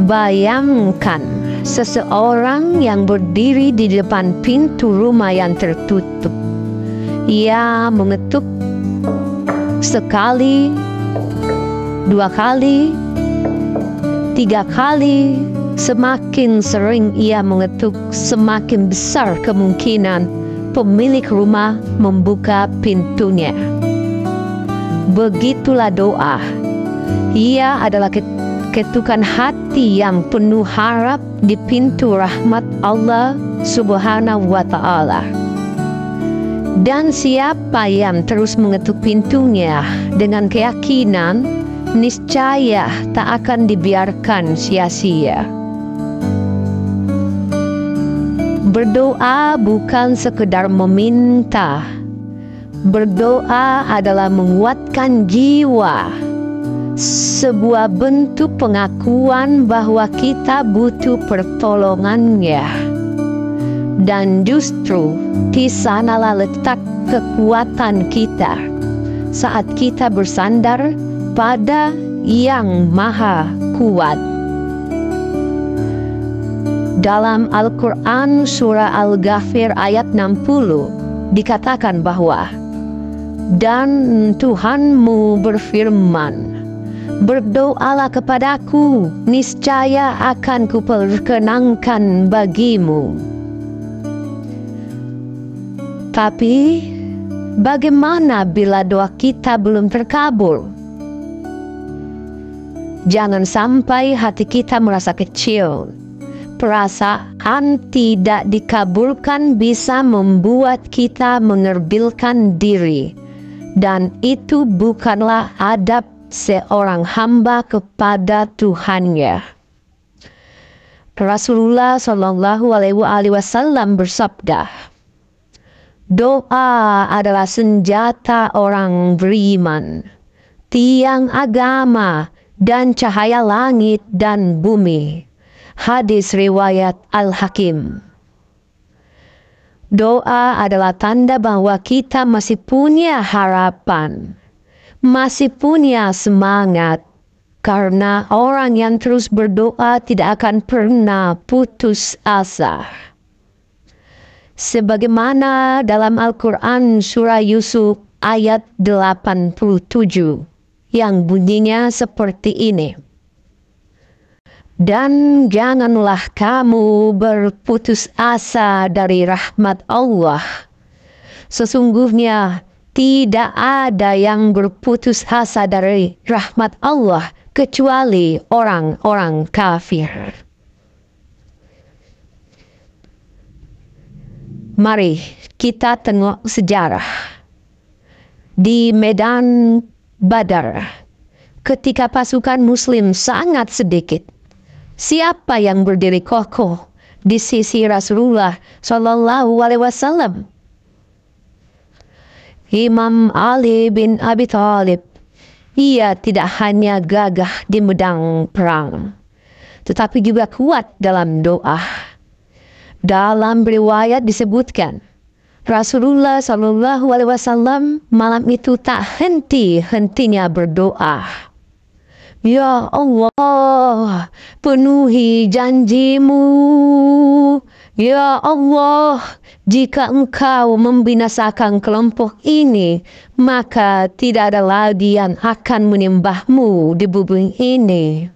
Bayangkan seseorang yang berdiri di depan pintu rumah yang tertutup. Ia mengetuk sekali, 2 kali, 3 kali. Semakin sering ia mengetuk, semakin besar kemungkinan pemilik rumah membuka pintunya. Begitulah doa. Ia adalah ketukan hati yang penuh harap di pintu rahmat Allah Subhanahu wa Ta'ala. Dan siapa yang terus mengetuk pintunya dengan keyakinan, niscaya tak akan dibiarkan sia-sia. Berdoa bukan sekedar meminta. Berdoa adalah menguatkan jiwa. Sebuah bentuk pengakuan bahwa kita butuh pertolongannya. Dan justru di sanalah letak kekuatan kita saat kita bersandar pada Yang Maha Kuat. Dalam Al-Quran surah Al-Ghafir ayat 60 dikatakan bahwa, dan Tuhanmu berfirman, berdoalah kepadaku, niscaya akan kuperkenankan bagimu. Tapi bagaimana bila doa kita belum terkabul? Jangan sampai hati kita merasa kecil. Perasaan tidak dikabulkan bisa membuat kita mengerbilkan diri, dan itu bukanlah adab seorang hamba kepada Tuhannya. Rasulullah Shallallahu Alaihi Wasallam bersabda, doa adalah senjata orang beriman, tiang agama, dan cahaya langit dan bumi. Hadis riwayat Al-Hakim. Doa adalah tanda bahwa kita masih punya harapan, masih punya semangat, karena orang yang terus berdoa tidak akan pernah putus asa. Sebagaimana dalam Al-Quran surah Yusuf ayat 87 yang bunyinya seperti ini. Dan janganlah kamu berputus asa dari rahmat Allah. Sesungguhnya tidak ada yang berputus asa dari rahmat Allah kecuali orang-orang kafir. Mari kita tengok sejarah. Di medan Badar, ketika pasukan muslim sangat sedikit, siapa yang berdiri kokoh di sisi Rasulullah Shallallahu Alaihi Wasallam? Imam Ali bin Abi Thalib. Ia tidak hanya gagah di medan perang, tetapi juga kuat dalam doa. Dalam riwayat disebutkan, Rasulullah Shallallahu Alaihi Wasallam malam itu tak henti-hentinya berdoa. Ya Allah, penuhi janjimu. Ya Allah, jika engkau membinasakan kelompok ini, maka tidak ada lagi yang akan menyembahmu di bumi ini.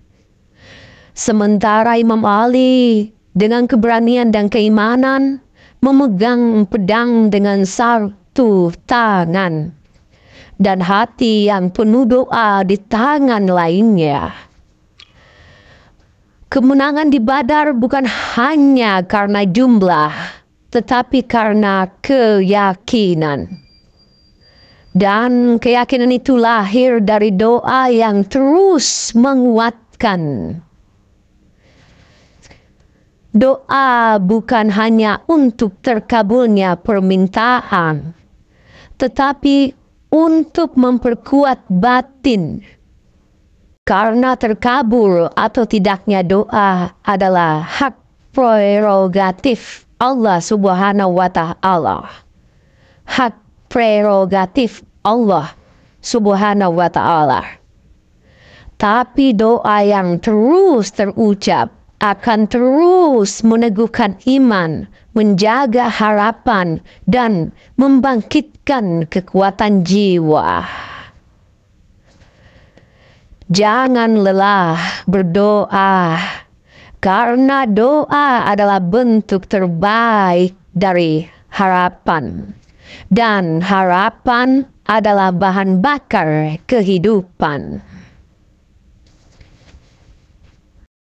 Sementara Imam Ali dengan keberanian dan keimanan memegang pedang dengan satu tangan, dan hati yang penuh doa di tangan lainnya. Kemenangan di Badar bukan hanya karena jumlah, tetapi karena keyakinan. Dan keyakinan itu lahir dari doa yang terus menguatkan. Doa bukan hanya untuk terkabulnya permintaan, tetapi untuk memperkuat batin. Karena terkabul atau tidaknya doa adalah hak prerogatif Allah Subhanahu wa Ta'ala. Hak prerogatif Allah Subhanahu wa Ta'ala. Tapi doa yang terus terucap akan terus meneguhkan iman, menjaga harapan, dan membangkitkan kekuatan jiwa. Jangan lelah berdoa, karena doa adalah bentuk terbaik dari harapan. Dan harapan adalah bahan bakar kehidupan.